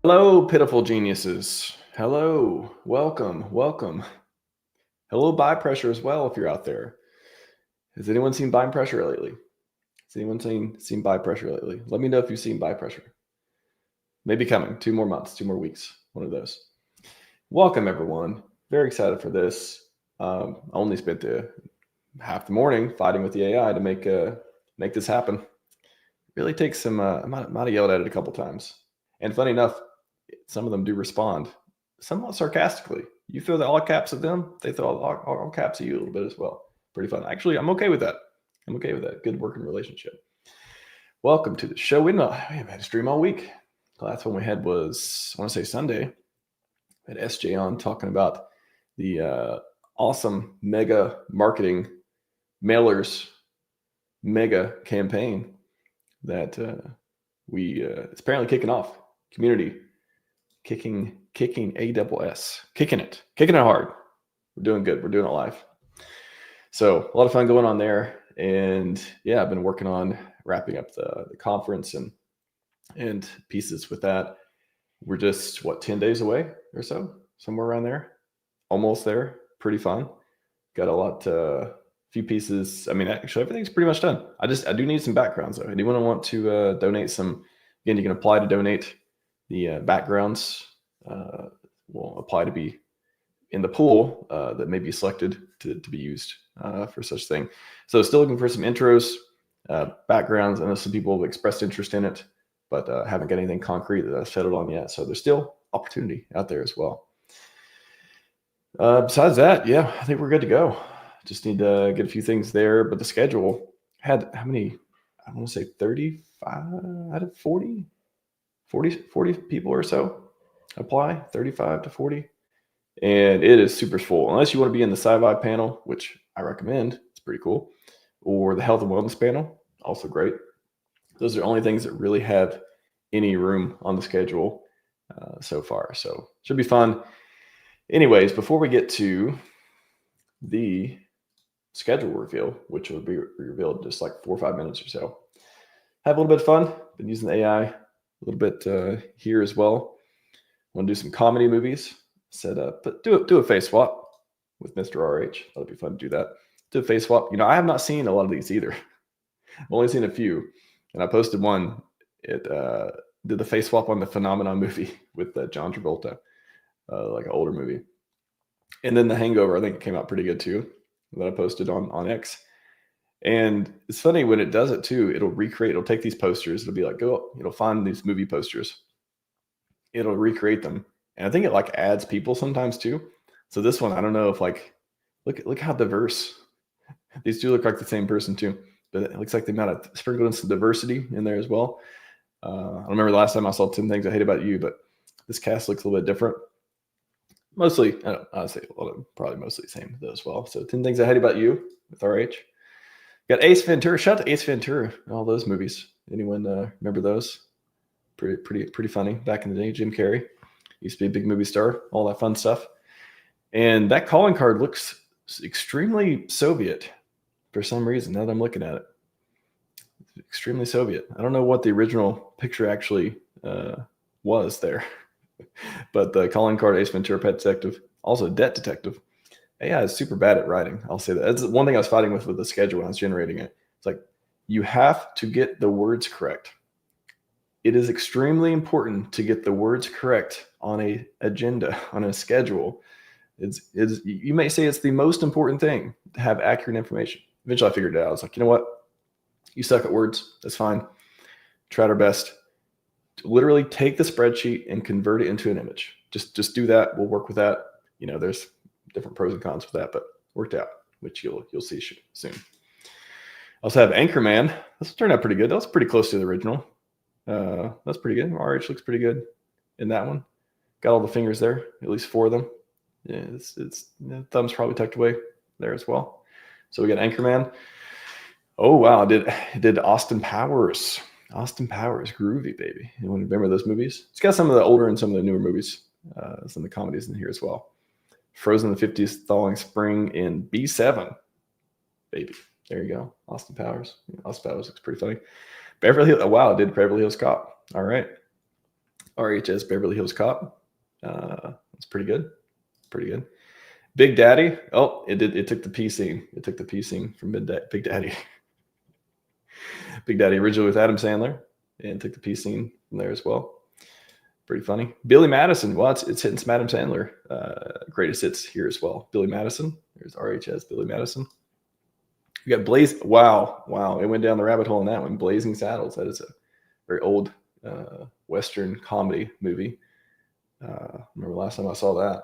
Hello, pitiful geniuses. Hello, welcome. Hello, buy pressure as well if you're out there. Has anyone seen buy pressure lately? Has anyone seen buy pressure lately? Let me know if you've seen buy pressure. Maybe coming. 2 more months, 2 more weeks. One of those. Welcome, everyone. Very excited for this. I only spent half the morning fighting with the AI to make this happen. Really takes some. I might have yelled at it a couple times. And funny enough, some of them do respond somewhat sarcastically. You throw the all caps at them, they throw all caps at you a little bit as well. Pretty fun. Actually, I'm okay with that. Good working relationship. Welcome to the show. We had a stream all week. The last one we had was, I want to say Sunday. We had SJ on talking about the awesome mega marketing mailers mega campaign that it's apparently kicking off. Community kicking AWS, kicking it hard. We're doing good. We're doing it live. So a lot of fun going on there. And yeah, I've been working on wrapping up the conference and pieces with that. We're just 10 days away or so, somewhere around there, almost there. Pretty fun. Got a few pieces. I mean, actually everything's pretty much done. I do need some backgrounds though. Anyone want to donate some? Again, you can apply to donate. The backgrounds will apply to be in the pool that may be selected to be used for such thing. So still looking for some intros, backgrounds. I know some people have expressed interest in it, but haven't got anything concrete that I've settled on yet. So there's still opportunity out there as well. Besides that, yeah, I think we're good to go. Just need to get a few things there, but the schedule had how many? I want to say 35 out of 40 people or so apply, 35 to 40. And it is super full. Unless you want to be in the Scivive panel, which I recommend, it's pretty cool, or the health and wellness panel, also great. Those are the only things that really have any room on the schedule so far. So should be fun. Anyways, before we get to the schedule reveal, which will be revealed just like 4 or 5 minutes or so, have a little bit of fun. Been using the AI a little bit here as well. Want to do some comedy movies. Said, but do a face swap with Mr. RH. That'll be fun to do that. Do a face swap. I have not seen a lot of these either. I've only seen a few, and I posted one. It did the face swap on the Phenomenon movie with John Travolta, like an older movie, and then The Hangover. I think it came out pretty good too. That I posted on X. And it's funny when it does it too. It'll take these posters. It'll be like, it'll find these movie posters. It'll recreate them. And I think it like adds people sometimes too. So this one, I don't know if like, look how diverse. These two look like the same person too. But it looks like they might have sprinkled in some diversity in there as well. I remember the last time I saw 10 Things I Hate About You, but this cast looks a little bit different. Mostly, I'd say probably mostly the same though as well. So 10 Things I Hate About You with RH. Got Ace Ventura. Shout out to Ace Ventura. All those movies. Anyone remember those? Pretty funny back in the day. Jim Carrey used to be a big movie star. All that fun stuff. And that calling card looks extremely Soviet for some reason. Now that I'm looking at it, it's extremely Soviet. I don't know what the original picture actually was there, but the calling card, Ace Ventura, Pet Detective, also Debt Detective. AI is super bad at writing. I'll say that. That's one thing I was fighting with the schedule when I was generating it. It's like you have to get the words correct. It is extremely important to get the words correct on a agenda, on a schedule. You may say it's the most important thing to have accurate information. Eventually I figured it out. I was like, you know what? You suck at words. That's fine. Tried our best to literally take the spreadsheet and convert it into an image. Just do that. We'll work with that. There's different pros and cons with that, but worked out, which you'll see soon. I also have Anchorman. This turned out pretty good. That was pretty close to the original. That's pretty good. RH looks pretty good in that one. Got all the fingers there, at least 4 of them. Yeah, it's thumbs probably tucked away there as well. So we got Anchorman. Oh wow, did Austin Powers. Austin Powers, groovy baby. You want to remember those movies? It's got some of the older and some of the newer movies. Some of the comedies in here as well. Frozen in the 50s, Thawing Spring in B7. Baby. There you go. Austin Powers. Austin Powers looks pretty funny. Beverly Hills. Oh, wow, did Beverly Hills Cop. All right. RHS Beverly Hills Cop. That's pretty good. Pretty good. Big Daddy. Oh, it took the P scene. It took the P scene from Big Daddy. Big Daddy originally with Adam Sandler, and took the P scene from there as well. Pretty funny. Billy Madison. Well, it's hitting some Adam Sandler greatest hits here as well. Billy Madison. There's RHS Billy Madison. We got Blaze. Wow. It went down the rabbit hole in that one. Blazing Saddles. That is a very old Western comedy movie. Remember last time I saw that.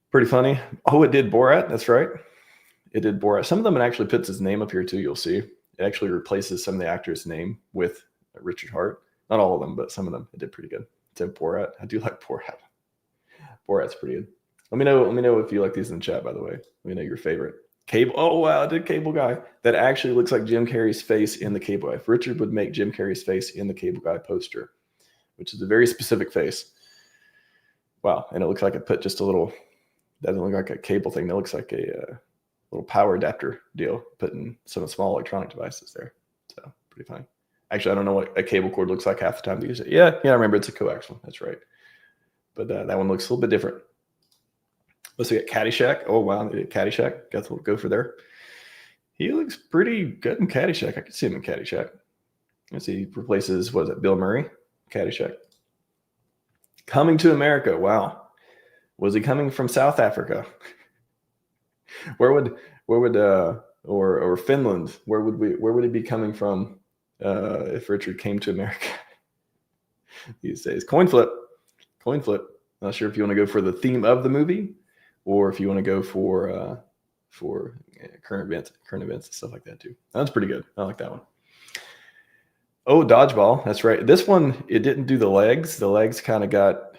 Pretty funny. Oh, it did Borat. That's right. It did Borat. Some of them it actually puts his name up here too. You'll see. It actually replaces some of the actor's name with Richard Hart. Not all of them, but some of them. It did pretty good. It's in Borat. I do like Borat. Borat's pretty good. Let me know if you like these in the chat, by the way. Let me know your favorite. Cable. Oh, wow. I did Cable Guy. That actually looks like Jim Carrey's face in the Cable Guy. If Richard would make Jim Carrey's face in the Cable Guy poster, which is a very specific face. Wow. And it looks like it put just a little, doesn't look like a cable thing. That looks like a little power adapter deal, putting some small electronic devices there. So pretty funny. Actually, I don't know what a cable cord looks like half the time to use it. Yeah, I remember it's a coaxial. That's right. But that one looks a little bit different. Let's see, Caddyshack. Oh, wow. Caddyshack. Got to go for there. He looks pretty good in Caddyshack. I can see him in Caddyshack. Let's see. He replaces, what is it, Bill Murray? Caddyshack. Coming to America. Wow. Was he coming from South Africa? Where would or Finland? Where would he be coming from if Richard came to America these days? Coin flip. Not sure if you want to go for the theme of the movie, or if you want to go for current events and stuff like that too. That's pretty good. I like that one. Oh, dodgeball. That's right. This one, it didn't do the legs. The legs kind of got,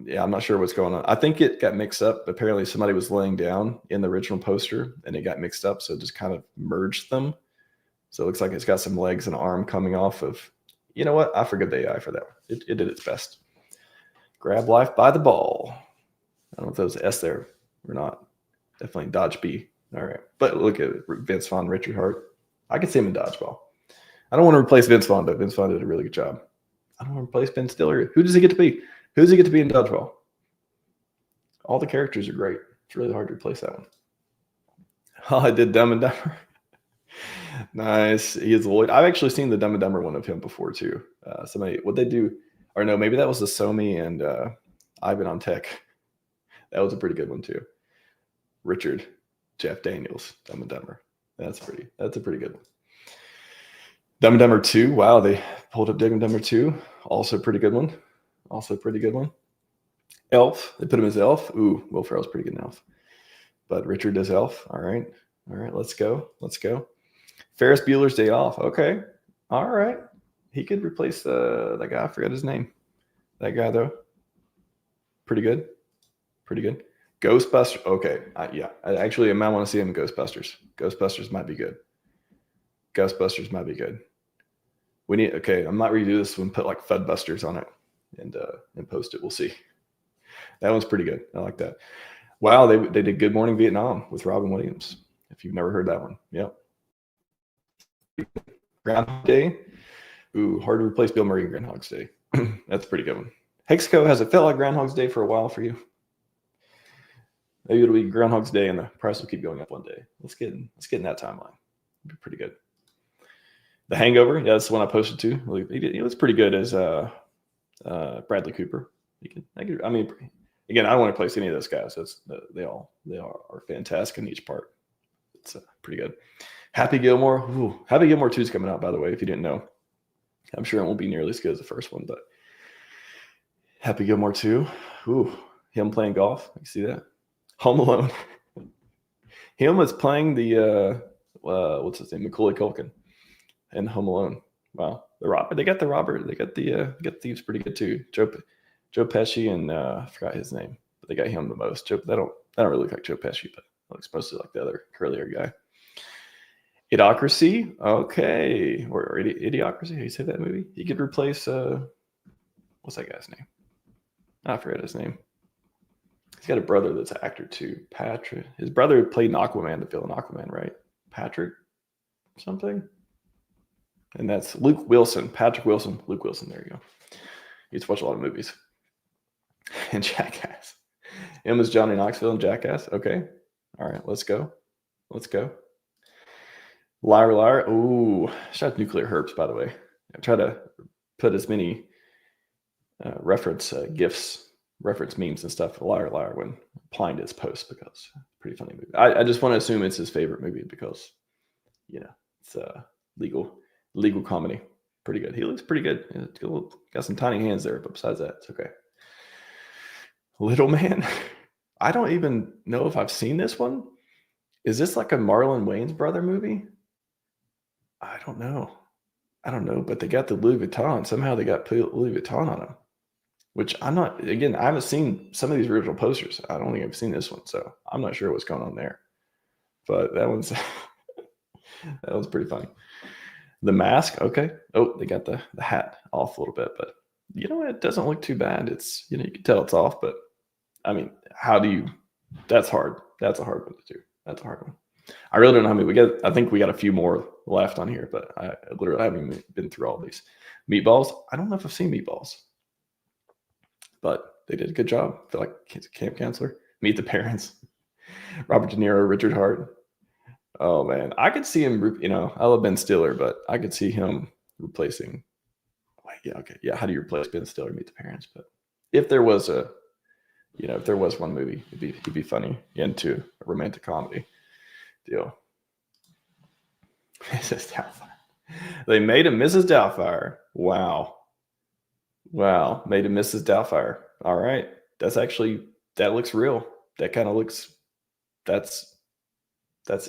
yeah, I'm not sure what's going on. I think it got mixed up. Apparently somebody was laying down in the original poster and it got mixed up. So it just kind of merged them. So it looks like it's got some legs and arm coming off of, you know what? I forgive the AI for that one. It did its best. Grab life by the ball. I don't know if there was an S there or not. Definitely Dodge B. All right. But look at Vince Vaughn, Richard Hart. I could see him in dodgeball. I don't want to replace Vince Vaughn, but Vince Vaughn did a really good job. I don't want to replace Ben Stiller. Who does he get to be? Who does he get to be in dodgeball? All the characters are great. It's really hard to replace that one. Oh, I did Dumb and Dumber. Nice. He is Lloyd. I've actually seen the Dumb and Dumber one of him before too. What they do, or no, maybe that was the Somi and Ivan on Tech. That was a pretty good one too. Richard, Jeff Daniels, Dumb and Dumber. That's a pretty good one. Dumb and Dumber 2. Wow, they pulled up Dumb and Dumber 2. Also a pretty good one. Elf. They put him as Elf. Ooh, Will Ferrell's pretty good in Elf. But Richard does Elf. All right. Let's go. Ferris Bueller's Day Off. Okay. All right. He could replace that guy. I forgot his name. That guy though. Pretty good. Ghostbusters. Okay. I might want to see him in Ghostbusters. Ghostbusters might be good. Okay. I might redo this one, put like Fudbusters on it and post it. We'll see. That one's pretty good. I like that. Wow. They did Good Morning Vietnam with Robin Williams. If you've never heard that one. Yep. Groundhog Day. Ooh, hard to replace Bill Murray in Groundhog's Day. That's a pretty good one. Hexco, has it felt like Groundhog's Day for a while for you? Maybe it'll be Groundhog's Day and the price will keep going up one day. Let's get in that timeline. It'll be pretty good. The Hangover, yeah, that's the one I posted too. He was pretty good as Bradley Cooper. Again, I don't want to replace any of those guys. They are fantastic in each part. It's pretty good. Happy Gilmore. Ooh, Happy Gilmore 2 is coming out, by the way, if you didn't know. I'm sure it won't be nearly as good as the first one, but Happy Gilmore 2. Ooh, him playing golf. You see that? Home Alone. Him was playing the what's his name? Macaulay Culkin and Home Alone. Wow. They got the thieves pretty good too. Joe Pesci and I forgot his name, but they got him the most. They don't really look like Joe Pesci, but looks mostly like the other curlier guy. Idiocracy, okay, or Idiocracy. How do you say that movie? He could replace what's that guy's name? I forget his name. He's got a brother that's an actor too, Patrick. His brother played in Aquaman, the villain Aquaman, right? Patrick something. And that's Luke Wilson, Patrick Wilson, Luke Wilson. There you go. He used to watch a lot of movies. And Jackass. Emma's Johnny Knoxville and Jackass. Okay. All right, let's go. Let's go. Liar, liar. Ooh, shout out Nuclear Herbs, by the way. I try to put as many reference GIFs, reference memes and stuff, liar, liar, when applying to his post, because it's a pretty funny movie. I just want to assume it's his favorite movie because, it's legal comedy. Pretty good. He looks pretty good. Got some tiny hands there, but besides that, it's okay. Little Man. I don't even know if I've seen this one. Is this like a Marlon Wayans brother movie? I don't know, but they got the Louis Vuitton. Somehow they got Louis Vuitton on them, which I haven't seen some of these original posters. I don't think I've seen this one, so I'm not sure what's going on there. But that one's that was pretty funny. The mask, okay. Oh, they got the hat off a little bit, but it doesn't look too bad. It's you can tell it's off, but I mean, that's hard. That's a hard one to do. That's a hard one. I really don't know how many I think we got a few more left on here, but I literally haven't been through all these. Meatballs. I don't know if I've seen Meatballs, but they did a good job. I feel like he's a camp counselor. Meet the Parents. Robert De Niro, Richard Hart. Oh man, I could see him. I love Ben Stiller, but I could see him replacing. Yeah, okay, yeah. How do you replace Ben Stiller? Meet the Parents. But if there was one movie, it'd be funny into a romantic comedy deal. Mrs. Doubtfire. They made a Mrs. Doubtfire. Wow. Made a Mrs. Doubtfire. All right. That looks real. That kind of looks. That's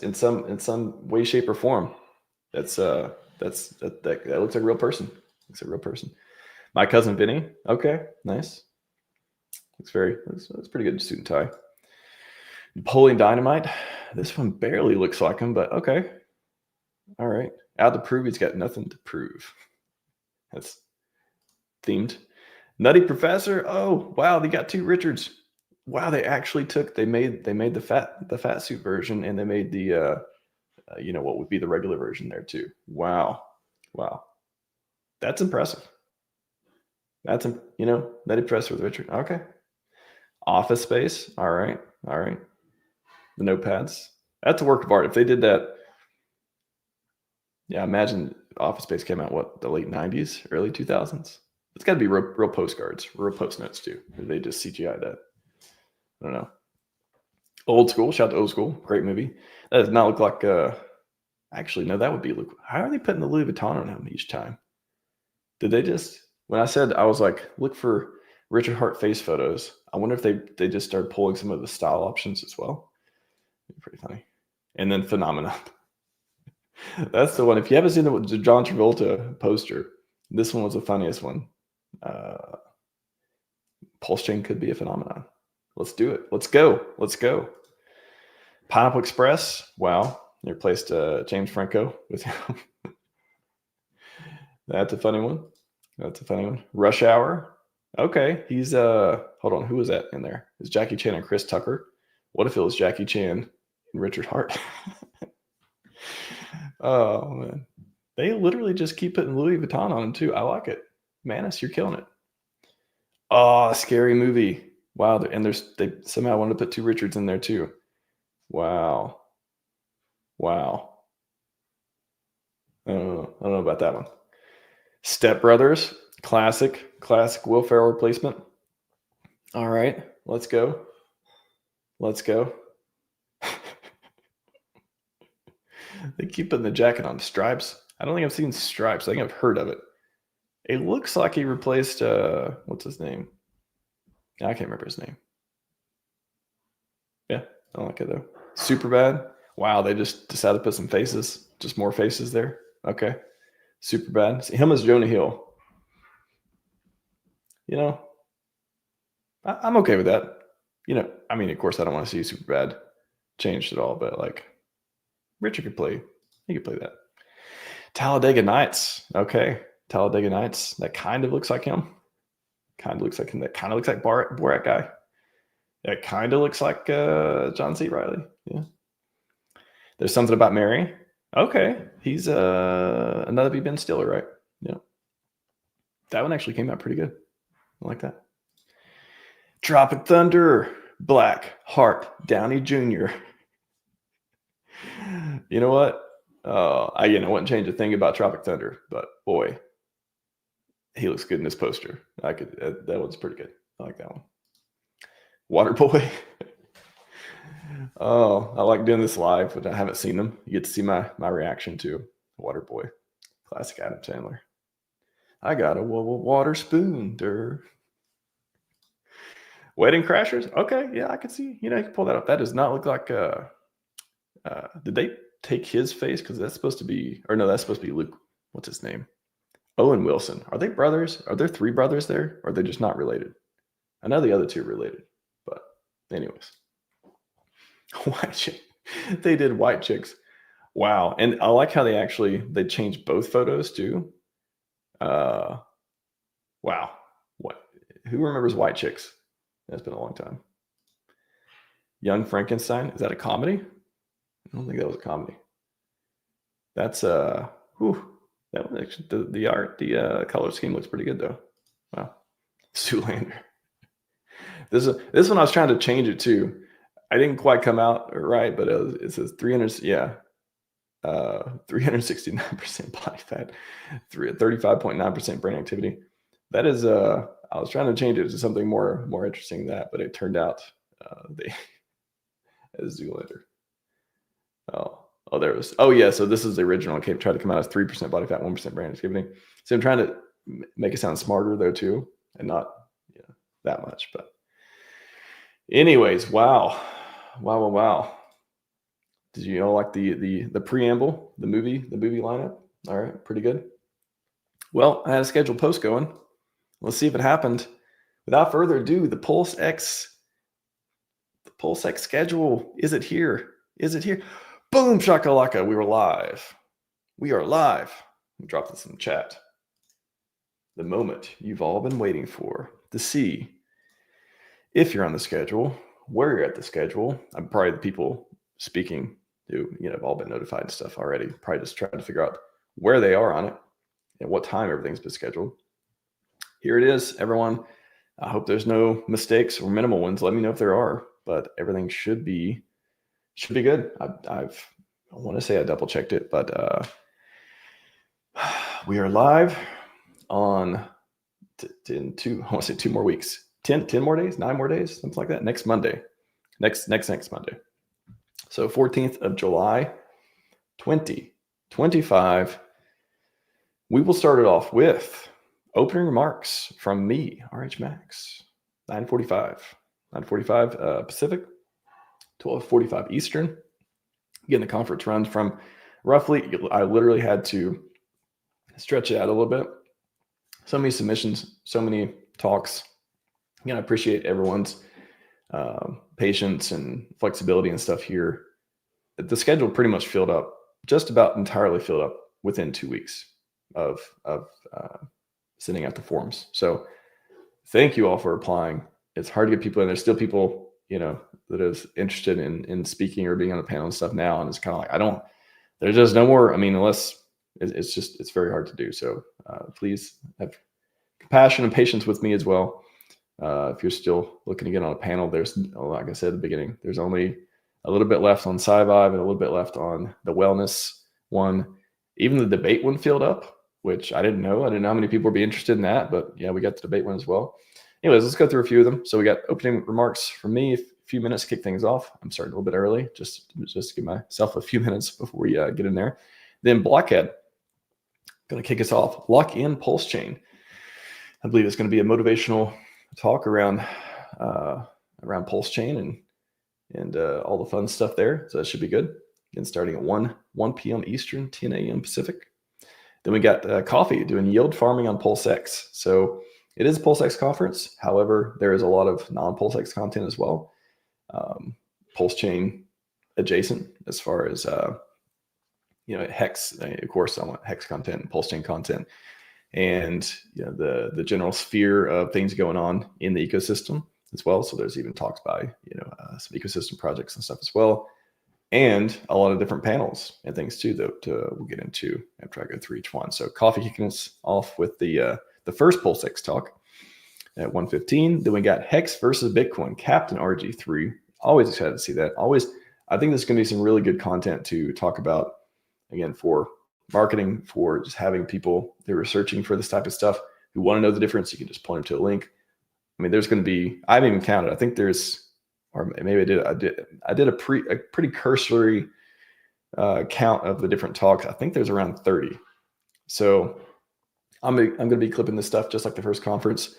in some way, shape, or form. That looks like a real person. Looks like a real person. My Cousin Vinny. Okay, nice. Looks pretty good suit and tie. Napoleon Dynamite. This one barely looks like him, but okay. All right. Out to prove he's got nothing to prove. That's themed. Nutty Professor. Oh, wow. They got two Richards. Wow. They actually made the fat suit version, and they made the, what would be the regular version there too. Wow. That's impressive. That's, Nutty Professor with Richard. Okay. Office Space. All right. The notepads. That's a work of art. If they did that, yeah, imagine Office Space came out, the late 90s, early 2000s? It's got to be real postcards, real post notes too. Or they just CGI that. I don't know. Old School. Shout out to Old School. Great movie. That does not look like, actually, no, that would be Luke. How are they putting the Louis Vuitton on him each time? Did they just, when I said, I was like, look for Richard Hart face photos. I wonder if they just started pulling some of the style options as well. Pretty funny. And then Phenomenon. That's the one. If you haven't seen the John Travolta poster, this one was the funniest one. PulseChain could be a phenomenon. Let's do it. Let's go. Pineapple Express. Wow. They replaced James Franco with him. That's a funny one. Rush Hour. Okay. He's hold on. Who was that in there? Is Jackie Chan and Chris Tucker? What if it was Jackie Chan and Richard Hart? Oh man. They literally just keep putting Louis Vuitton on them too. I like it. Manus, you're killing it. Oh, Scary Movie. Wow. And they somehow wanted to put two Richards in there too. Wow. I don't know about that one. Step Brothers. Classic Will Ferrell replacement. All right. Let's go. They keep putting the jacket on. Stripes. I don't think I've seen Stripes. I think I've heard of it. It looks like he replaced what's his name? I can't remember his name. Yeah, I don't like it though. Superbad. Wow, they just decided to put some faces, just more faces there. Okay. Superbad. See, him as Jonah Hill. I'm okay with that. I mean, of course, I don't want to see Superbad changed at all, but like Richard could play. He could play that. Talladega Nights. Okay. Talladega Nights. That kind of looks like him. That kind of looks like Borat guy. That kind of looks like John C. Reilly. Yeah. There's Something About Mary. Okay, he's another B Ben Stiller, right? Yeah, that one actually came out pretty good. I like that. Tropic Thunder, Black Heart Downey Jr. You know what? I wouldn't change a thing about Tropic Thunder, but boy, he looks good in this poster. That one's pretty good. I like that one. Waterboy. Oh, I like doing this live, but I haven't seen them. You get to see my reaction to Waterboy, classic Adam Sandler. I got a water spoon, Wedding Crashers. Okay, yeah, I can see. You can pull that up. That does not look like. Did they take his face? Because that's supposed to be, or no, that's supposed to be Luke. What's his name? Owen Wilson. Are they brothers? Are there 3 brothers there? Or are they just not related? I know the other 2 are related, but anyways. White chick. They did white chicks. Wow. And I like how they changed both photos too. Wow. Who remembers White Chicks? That's been a long time. Young Frankenstein. Is that a comedy? I don't think that was a comedy. That's that one actually, the art, the color scheme looks pretty good though. Wow. Zoolander. This one I was trying to change it to. I didn't quite come out right, but it says 369% body fat, 35.9% brain activity. That is I was trying to change it to something more interesting than that, but it turned out as Zoolander. Oh, there it was. Oh yeah, so this is the original. Okay, tried to come out as 3% body fat, 1% brain activity. So I'm trying to make it sound smarter though too, and not that much. But anyways, wow. Did you like the preamble, the movie lineup? All right, pretty good. Well, I had a scheduled post going. Let's see if it happened. Without further ado, the PulseX schedule. Is it here? Boom shakalaka. We are live. Drop this in the chat. The moment you've all been waiting for to see if you're on the schedule, where you're at the schedule. I'm probably the people speaking who have all been notified and stuff already. Probably just trying to figure out where they are on it and what time everything's been scheduled. Here it is, everyone. I hope there's no mistakes or minimal ones. Let me know if there are, but everything should be good. I want to say I double checked it, but we are live on in 2 more weeks. 10 more days, 9 more days, something like that. Next Monday. Next Monday. So 14th of July, 2025. We will start it off with opening remarks from me, RHMax, 9:45 Pacific, 12:45 Eastern. Again, the conference runs from roughly, I literally had to stretch it out a little bit. So many submissions, so many talks. Again, I appreciate everyone's patience and flexibility and stuff here. The schedule pretty much filled up, just about entirely filled up within 2 weeks of sending out the forms. So thank you all for applying. It's hard to get people in. There's still people, that is interested in speaking or being on the panel and stuff now. And it's kind of like, there's just no more. I mean, unless it's very hard to do. So please have compassion and patience with me as well. If you're still looking to get on a panel, there's, like I said at the beginning, there's only a little bit left on Scivive and a little bit left on the wellness one. Even the debate one filled up, which I didn't know. I didn't know how many people would be interested in that, but yeah, we got the debate one as well. Anyways, let's go through a few of them. So we got opening remarks from me, a few minutes to kick things off. I'm starting a little bit early, just to give myself a few minutes before we get in there. Then Blockhead, going to kick us off. Lock in PulseChain. I believe it's going to be a motivational talk around PulseChain and all the fun stuff there. So that should be good. Again, starting at 1 p.m. Eastern, 10 a.m. Pacific. Then we got Coffee doing yield farming on PulseX. So it is a PulseX conference. However, there is a lot of non-PulseX content as well. PulseChain adjacent as far as, Hex. Of course, I want Hex content and PulseChain content. And the general sphere of things going on in the ecosystem as well. So there's even talks by some ecosystem projects and stuff as well. and a lot of different panels and things too that we'll get into after I go through each one. So Coffee kicking us off with the first PulseX talk at 1:15. Then we got Hex versus Bitcoin, Captain RG3. Always excited to see that. I think there's going to be some really good content to talk about, again, for marketing, for just having people that are searching for this type of stuff who want to know the difference. You can just point them to a link. I mean, there's going to be, I haven't even counted. I think there's, or maybe I did a pretty cursory count of the different talks. I think there's around 30. So I'm going to be clipping this stuff just like the first conference.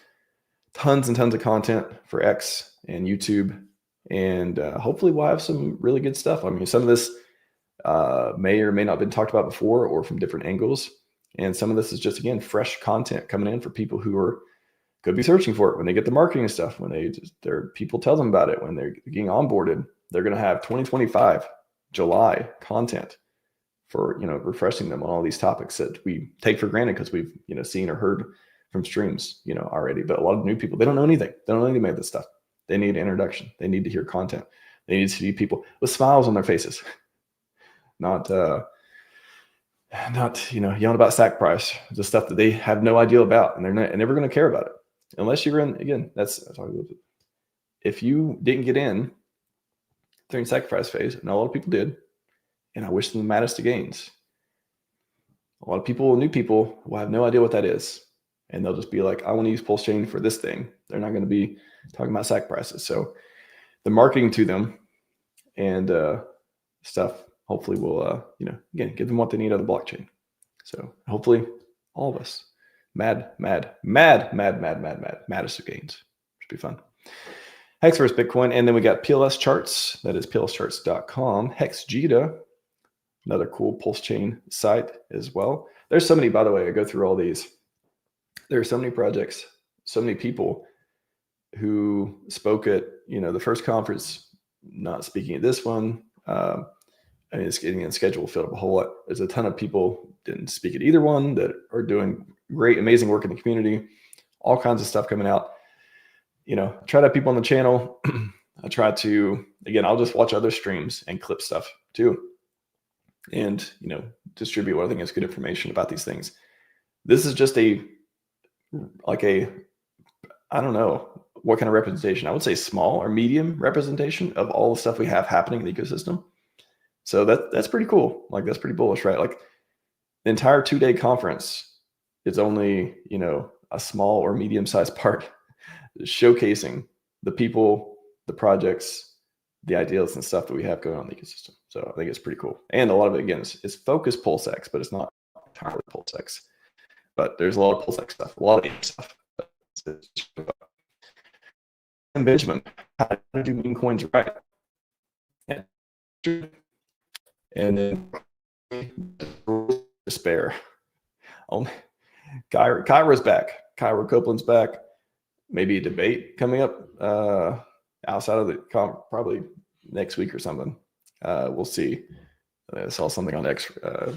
Tons and tons of content for X and YouTube. And hopefully we'll have some really good stuff. I mean, some of this may or may not have been talked about before or from different angles. And some of this is just, again, fresh content coming in for people who could be searching for it when they get the marketing stuff, when their people tell them about it, when they're getting onboarded. They're going to have 2025 July content for, refreshing them on all these topics that we take for granted because we've, seen or heard from streams, already. But a lot of new people, they don't know anything. They don't know anything about this stuff. They need introduction. They need to hear content. They need to see people with smiles on their faces, not yelling about stack price, the stuff that they have no idea about, and they're never going to care about it unless you're in. Again, that's if you didn't get in during sacrifice phase, and a lot of people did, and I wish them the maddest of gains. A lot of people, new people, will have no idea what that is, and they'll just be like, "I want to use PulseChain for this thing." They're not going to be talking about sack prices. So the marketing to them and stuff hopefully will, again, give them what they need out of the blockchain. So hopefully all of us maddest of gains. Should be fun. Hex versus Bitcoin. And then we got PLS charts. That is plscharts.com. Hex Jita, another cool PulseChain site as well. There's so many, by the way, I go through all these. There are so many projects, so many people who spoke at, the first conference, not speaking at this one. It's getting in schedule filled up a whole lot. There's a ton of people didn't speak at either one that are doing great, amazing work in the community. All kinds of stuff coming out. Try to have people on the channel. I try to, again, I'll just watch other streams and clip stuff too. And, distribute what I think is good information about these things. This is just I don't know what kind of representation. I would say small or medium representation of all the stuff we have happening in the ecosystem. So that's pretty cool. Like, that's pretty bullish, right? Like, the entire 2-day conference is only, a small or medium-sized part showcasing the people, the projects, the ideas and stuff that we have going on in the ecosystem. So I think it's pretty cool. And a lot of it, again, is focused PulseX, but it's not entirely PulseX. But there's a lot of PulseX stuff, a lot of stuff. And Benjamin, how to do meme coins right. And then despair. Kyra's back. Kyra Copeland's back. Maybe a debate coming up outside of the probably next week or something. We'll see. I saw something on X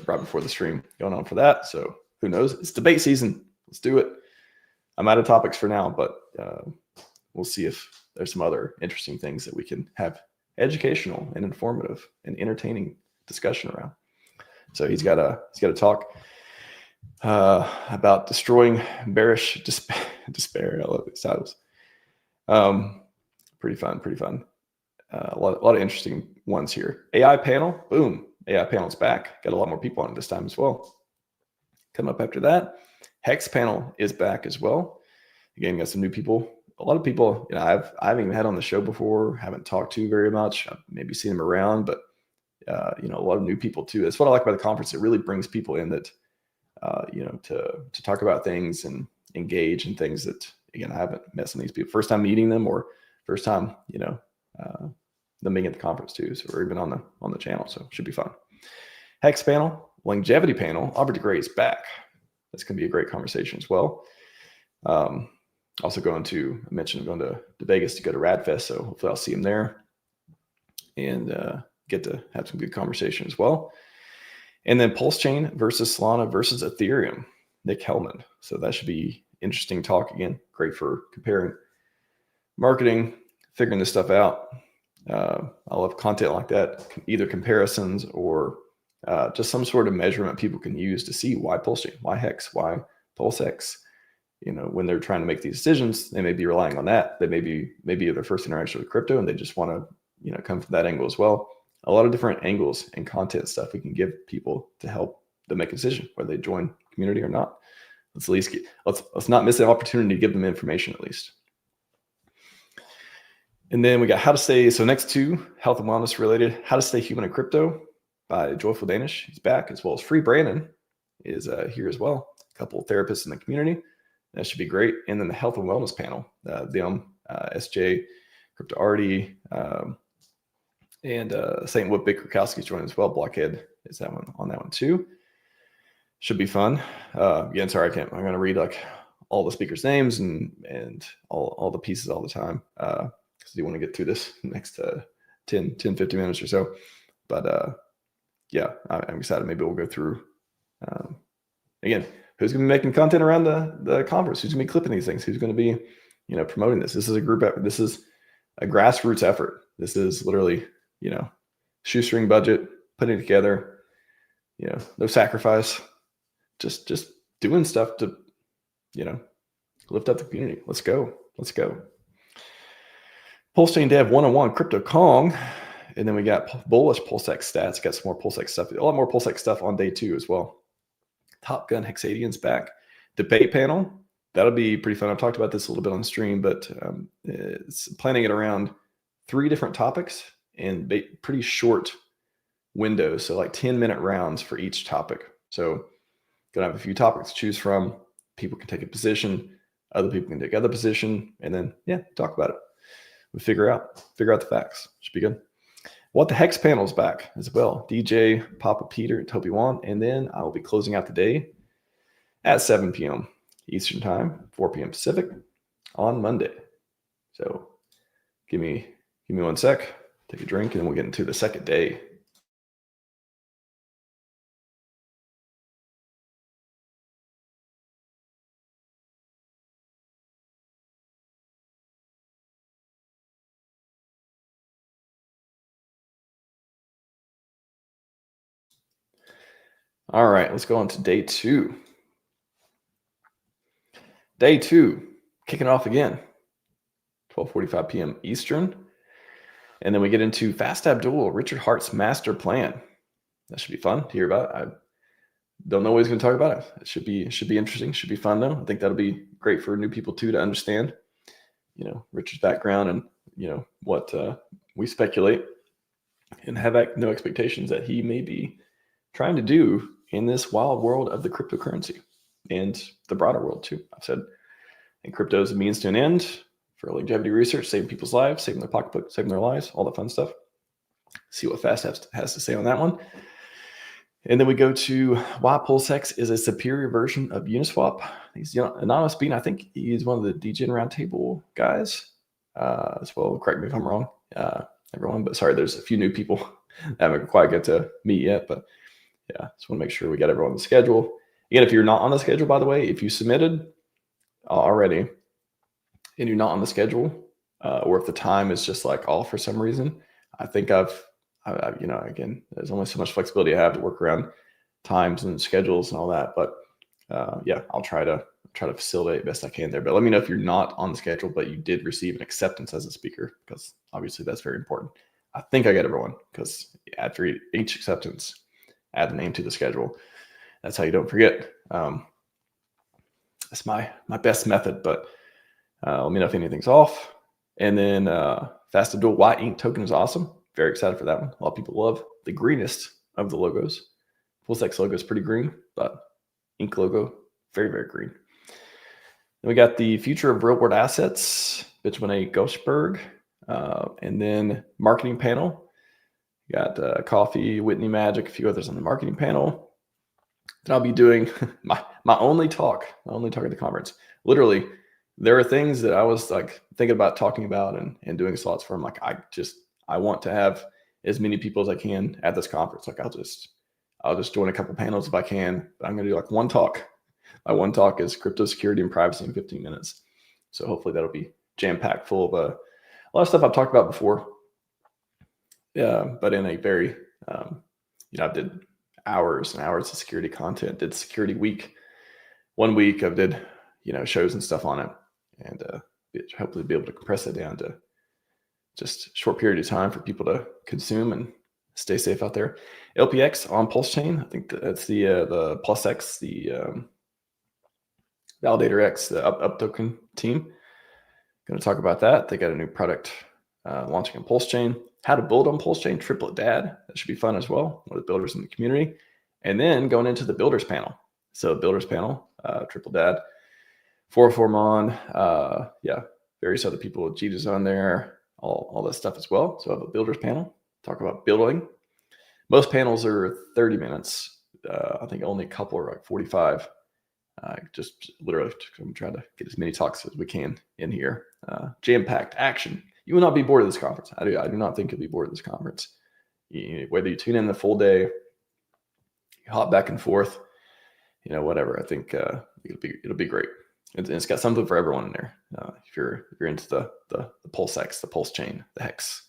right before the stream going on for that. So who knows? It's debate season. Let's do it. I'm out of topics for now, but we'll see if there's some other interesting things that we can have educational and informative and entertaining discussion around. So he's got a talk about destroying bearish despair. I love these titles. Pretty fun. A lot of interesting ones here. AI panel, boom. AI panel's back. Got a lot more people on it this time as well. Come up after that. Hex panel is back as well. Again, got some new people. A lot of people, I haven't even had on the show before, haven't talked to very much. I've maybe seen them around, but a lot of new people too. That's what I like about the conference. It really brings people in that, to talk about things and engage in things that, again, I haven't met some of these people. First time meeting them, or first time, them being at the conference too, so or even on the channel. So it should be fun. Hex panel, longevity panel. Aubrey DeGray is back. That's going to be a great conversation as well. Also going to Vegas to go to RadFest, so hopefully I'll see him there and get to have some good conversation as well. And then PulseChain versus Solana versus Ethereum, Nick Hellman. So that should be interesting talk again. Great for comparing marketing, figuring this stuff out. I love content like that, either comparisons or just some sort of measurement people can use to see why PulseChain, why Hex, why PulseX. When they're trying to make these decisions, they may be relying on that. They may be their first interaction with crypto, and they just want to come from that angle as well. A lot of different angles and content stuff we can give people to help them make a decision whether they join community or not. Let's at least let's not miss the opportunity to give them information at least. And then we got how to stay. So next two, health and wellness related, how to stay human in crypto by Joyful Danish. He's back, as well as Free Brandon is here as well. A couple of therapists in the community. That should be great. And then the health and wellness panel, SJ, Crypto Artie, and St. Wood Big Krakowski's joining as well. Blockhead is that one on that one too. Should be fun. Again, sorry, I'm going to read like all the speakers' names and all the pieces all the time because you want to get through this next 10, 15 minutes or so. But yeah, I'm excited. Maybe we'll go through again. Who's going to be making content around the conference? Who's going to be clipping these things? Who's going to be, promoting this? This is a group effort. This is a grassroots effort. This is literally, shoestring budget, putting it together, no sacrifice, just doing stuff to, lift up the community. Let's go. PulseChain Dev 101, Crypto Kong. And then we got bullish PulseX stats. Got some more PulseX stuff. A lot more PulseX stuff on day 2 as well. Top Gun Hexadian's back. Debate panel. That'll be pretty fun. I've talked about this a little bit on stream, but it's planning it around 3 different topics in pretty short windows. So like 10-minute rounds for each topic. So gonna have a few topics to choose from. People can take a position. Other people can take other position. And then, talk about it. We figure out the facts. Should be good. What the Hex panel's back as well. DJ, Papa Peter, and Toby Wan. And then I will be closing out the day at 7 p.m. Eastern Time, 4 p.m. Pacific on Monday. So give me 1 sec, take a drink, and then we'll get into the second day. All right, let's go on to day 2. Day 2, kicking off again, 12:45 p.m. Eastern. And then we get into Fast Abdul, Richard Hart's master plan. That should be fun to hear about. I don't know what he's going to talk about. It should be interesting. Should be fun though. I think that'll be great for new people too to understand, Richard's background and what we speculate and have no expectations that he may be trying to do in this wild world of the cryptocurrency and the broader world too. I've said, and crypto is a means to an end for longevity research, saving people's lives, saving their pocketbook, saving their lives, all that fun stuff. See what Fast has to say on that one. And then we go to why PulseX is a superior version of Uniswap. He's Anonymous Bean. I think he's one of the DGen Roundtable guys as well. Correct me if I'm wrong, everyone. But sorry, there's a few new people that haven't quite got to meet yet. But yeah, just want to make sure we got everyone on the schedule. Again, if you're not on the schedule, by the way, if you submitted already and you're not on the schedule, or if the time is just like off for some reason, I think again, there's only so much flexibility I have to work around times and schedules and all that. But I'll try to facilitate best I can there. But let me know if you're not on the schedule, but you did receive an acceptance as a speaker, because obviously that's very important. I think I got everyone, because after each acceptance, add the name to the schedule. That's how you don't forget. That's my best method, but let me know if anything's off. And then Fast Abdul White Ink token is awesome. Very excited for that one. A lot of people love the greenest of the logos. PulseX logo is pretty green, but Ink logo, very, very green. Then we got the future of real world assets, Benjamin Gosberg, and then marketing panel. We got Coffee, Whitney Magic, a few others on the marketing panel. Then I'll be doing my only talk at the conference. Literally, there are things that I was like thinking about talking about and doing slots for. I'm like, I want to have as many people as I can at this conference. Like I'll just join a couple panels if I can. But I'm gonna do like one talk. My one talk is crypto security and privacy in 15 minutes. So hopefully that'll be jam-packed full of a lot of stuff I've talked about before. but in a very, I did hours and hours of security content, did security week. 1 week I did, shows and stuff on it, and hopefully be able to compress it down to just a short period of time for people to consume and stay safe out there. LPX on PulseChain, I think that's the PulseX, the Validator X, the up token team. Going to talk about that. They got a new product launching on PulseChain. How to build on PulseChain, Triplet Dad. That should be fun as well. One of the builders in the community. And then going into the builders panel. So builders panel, Triple Dad, 404 Mon, various other people. Gita's on there, all that stuff as well. So I have a builders panel, talk about building. Most panels are 30 minutes. I think only a couple are like 45. Just literally I'm trying to get as many talks as we can in here. Jam-packed action. You will not be bored of this conference. I do not think you'll be bored of this conference. Whether you tune in the full day, you hop back and forth, whatever. I think it'll be great. It's got something for everyone in there. If you're into the PulseX, the PulseChain, the Hex,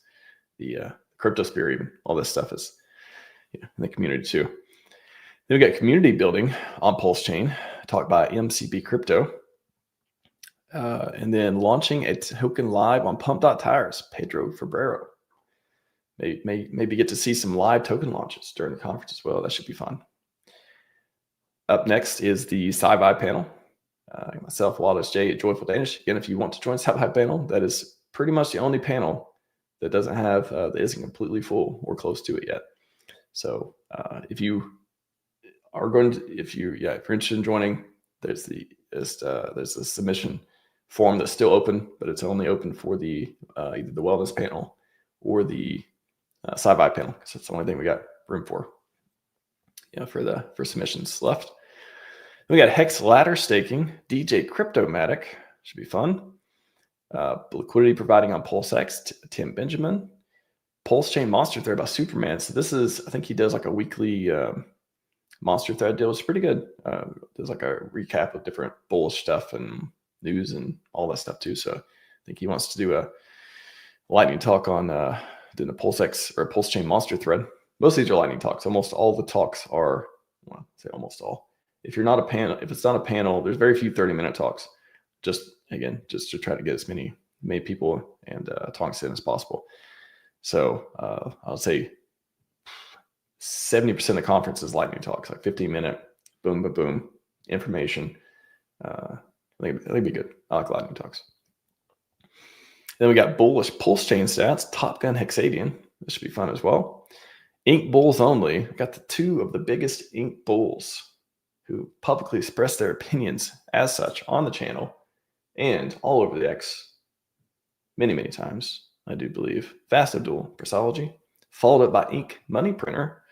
the cryptosphere, even all this stuff is in the community too. Then we got community building on PulseChain, talked by MCB Crypto. And then launching a token live on Pump.Tires, Pedro Febrero. Maybe get to see some live token launches during the conference as well. That should be fun. Up next is the Scivive panel. Myself, Wallace J at Joyful Danish. Again, if you want to join Scivive panel, that is pretty much the only panel that doesn't have that isn't completely full or close to it yet. So if you are going to, if you're interested in joining, there's a submission form that's still open, but it's only open for the either the wellness panel or the Scivive panel, because that's the only thing we got room for. For submissions left. Then we got Hex ladder staking, DJ Cryptomatic, should be fun. Liquidity providing on PulseX, Tim Benjamin. PulseChain monster thread by Superman. So this is, I think he does like a weekly monster thread deal. It's pretty good. There's like a recap of different bullish stuff and news and all that stuff too. So I think he wants to do a lightning talk on doing the PulseX or PulseChain monster thread. Most of these are lightning talks. Almost all the talks are, well, say almost all. If it's not a panel, there's very few 30-minute talks. Just to try to get as many people and talks in as possible. So I'll say 70% of the conference is lightning talks, like 15-minute, boom, boom, boom, information. I think it'd be good. I like lightning talks. Then we got bullish PulseChain stats, Top Gun Hexadian. This should be fun as well. Ink bulls only. We got the two of the biggest ink bulls who publicly expressed their opinions as such on the channel and all over the X many, many times, I do believe. Fast Abdul, Pressology, followed up by Ink Money Printer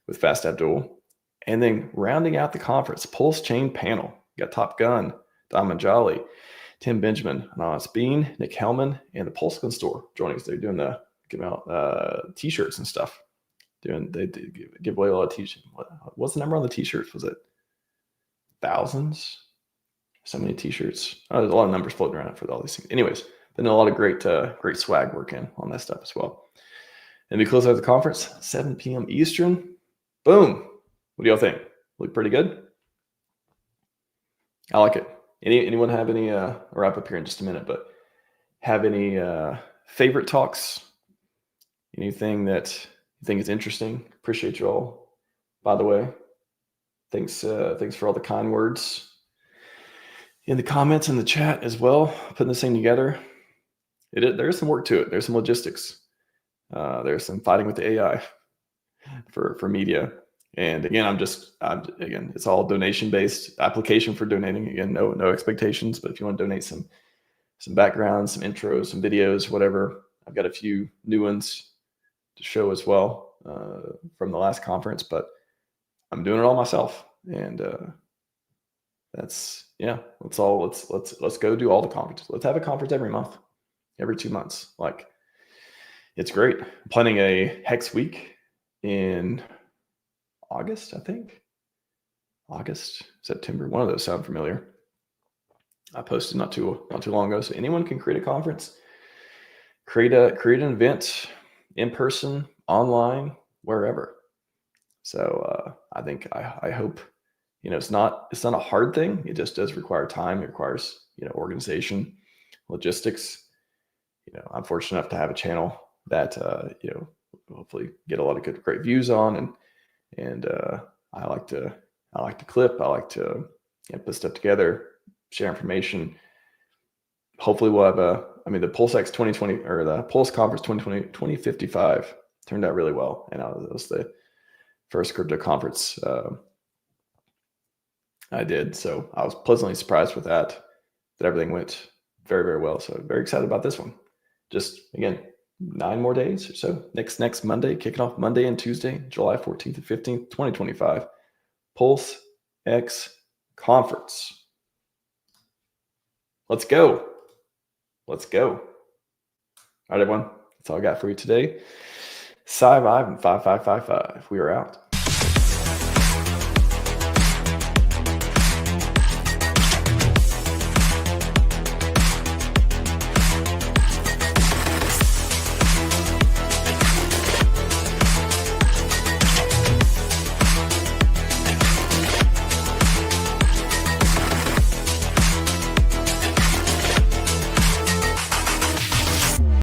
with Fast Abdul. And then rounding out the conference, PulseChain panel. We got Top Gun, Diamond Jolly, Tim Benjamin, Anonymous Bean, Nick Hellman, and the PulseChain store joining us. They're doing giving out t-shirts and stuff. They give away a lot of t-shirts. What's the number on the t-shirts? Was it thousands? So many t-shirts. There's a lot of numbers floating around for all these things. Anyways, then a lot of great swag working on that stuff as well. And we close out the conference 7 p.m. Eastern. Boom. What do y'all think? Look pretty good. I like it. Anyone have any? I'll wrap up here in just a minute, but have any favorite talks? Anything that you think is interesting? Appreciate you all. By the way, thanks for all the kind words in the comments in the chat as well. Putting this thing together, there is some work to it. There's some logistics. There's some fighting with the AI for media. And again, again, it's all donation based application for donating. Again, no expectations. But if you want to donate some backgrounds, some intros, some videos, whatever, I've got a few new ones to show as well from the last conference. But I'm doing it all myself, and let's go do all the conferences. Let's have a conference every month, every 2 months. Like, it's great. I'm planning a Hex week in August, I think. August, September, one of those sound familiar. I posted not too long ago. So anyone can create a conference, create an event in person, online, wherever. So I think I hope, it's not a hard thing. It just does require time. It requires, organization, logistics. I'm fortunate enough to have a channel that, hopefully get a lot of great views on, and I like to clip. I like to put stuff together, share information. Hopefully we'll have the PulseX 2020 or the Pulse Conference 2055 turned out really well. And it was the first crypto conference I did. So I was pleasantly surprised with that everything went very, very well. So very excited about this one. Just again, 9 more days or so. Next Monday, kicking off Monday and Tuesday, July 14th and 15th, 2025. PulseX Conference. Let's go. Let's go. All right, everyone. That's all I got for you today. Scivive and 5555. We are out.